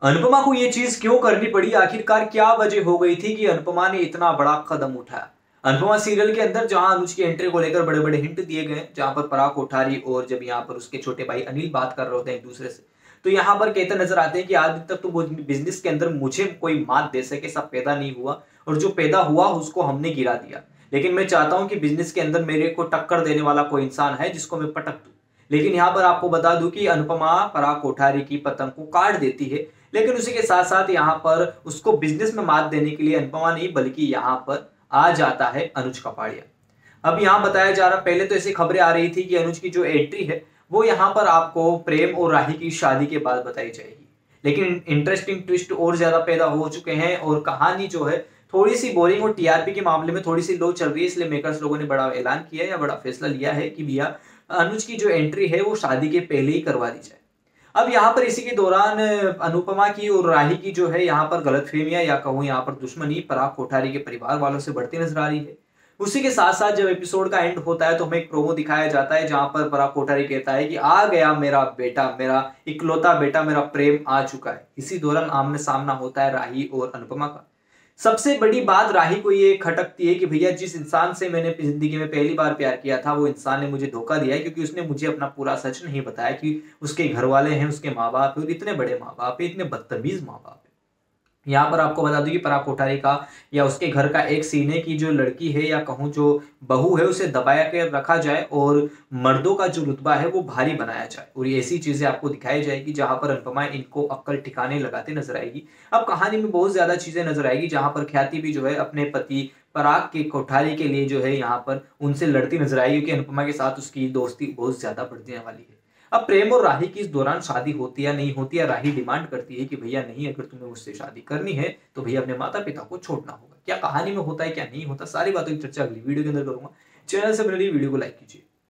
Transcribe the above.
अनुपमा को ये चीज क्यों करनी पड़ी, आखिरकार क्या वजह हो गई थी कि अनुपमा ने इतना बड़ा कदम उठाया। अनुपमा सीरियल के अंदर जहां अनुज की एंट्री को लेकर बड़े बड़े हिंट दिए गए, जहां पर पराग कोठारी और जब यहाँ पर उसके छोटे भाई अनिल बात कर रहे होते हैं एक दूसरे से, तो यहाँ पर कहते नजर आते हैं कि आज तक तो बिजनेस के अंदर मुझे कोई मात दे सके सब पैदा नहीं हुआ, और जो पैदा हुआ उसको हमने गिरा दिया। लेकिन मैं चाहता हूं कि बिजनेस के अंदर मेरे को टक्कर देने वाला कोई इंसान है जिसको मैं पटक दूं। लेकिन यहाँ पर आपको बता दूं कि अनुपमा पराग कोठारी की पतंग को काट देती है, लेकिन उसी के साथ साथ यहाँ पर उसको बिजनेस में मात देने के लिए अनुपमा नहीं बल्कि यहाँ पर आ जाता है अनुज कपाड़िया। अब यहाँ बताया जा रहा, पहले तो ऐसी खबरें आ रही थी कि अनुज की जो एंट्री है वो यहाँ पर आपको प्रेम और राही की शादी के बाद बताई जाएगी, लेकिन इंटरेस्टिंग ट्विस्ट और ज्यादा पैदा हो चुके हैं और कहानी जो है थोड़ी सी बोरिंग और टीआरपी के मामले में थोड़ी सी लो चल रही है। इसलिए मेकर्स लोगों ने बड़ा ऐलान किया या बड़ा फैसला लिया है कि भैया अनुज की जो एंट्री है वो शादी के पहले ही करवा दी जाए। अब यहाँ पर इसी के दौरान अनुपमा की और राही की जो है यहाँ पर गलतफहमियां या कहूँ यहाँ पर दुश्मनी पराग कोठारी के परिवार वालों से बढ़ती नजर आ रही है। उसी के साथ साथ जब एपिसोड का एंड होता है तो हमें एक प्रोमो दिखाया जाता है जहां पर पराग कोठारी कहता है कि आ गया मेरा बेटा, मेरा इकलौता बेटा, मेरा प्रेम आ चुका है। इसी दौरान आमने सामना होता है राही और अनुपमा का। सबसे बड़ी बात राही को ये खटकती है कि भैया जिस इंसान से मैंने जिंदगी में पहली बार प्यार किया था वो इंसान ने मुझे धोखा दिया है, क्योंकि उसने मुझे अपना पूरा सच नहीं बताया कि उसके घर वाले हैं, उसके माँ बाप है और इतने बड़े माँ बाप है, इतने बदतमीज माँ बाप है। यहाँ पर आपको बता दूं कि पराग कोठारी का या उसके घर का एक सीने की जो लड़की है या कहूँ जो बहू है उसे दबाया के रखा जाए और मर्दों का जो रुतबा है वो भारी बनाया जाए, और ये ऐसी चीजें आपको दिखाई जाएगी जहां पर अनुपमा इनको अक्कल ठिकाने लगाते नजर आएगी। अब कहानी में बहुत ज्यादा चीजें नजर आएगी जहां पर ख्याति भी जो है अपने पति पराग के कोठारी के लिए जो है यहाँ पर उनसे लड़ती नजर आएगी, क्योंकि अनुपमा के साथ उसकी दोस्ती बहुत ज्यादा बढ़ने वाली है। अब प्रेम और राही की इस दौरान शादी होती या नहीं होती, या राही डिमांड करती है कि भैया नहीं, अगर तुम्हें मुझसे शादी करनी है तो भैया अपने माता पिता को छोड़ना होगा। क्या कहानी में होता है क्या नहीं होता, सारी बातों की चर्चा अगली वीडियो के अंदर करूंगा। चैनल से मेरी वीडियो को लाइक कीजिए।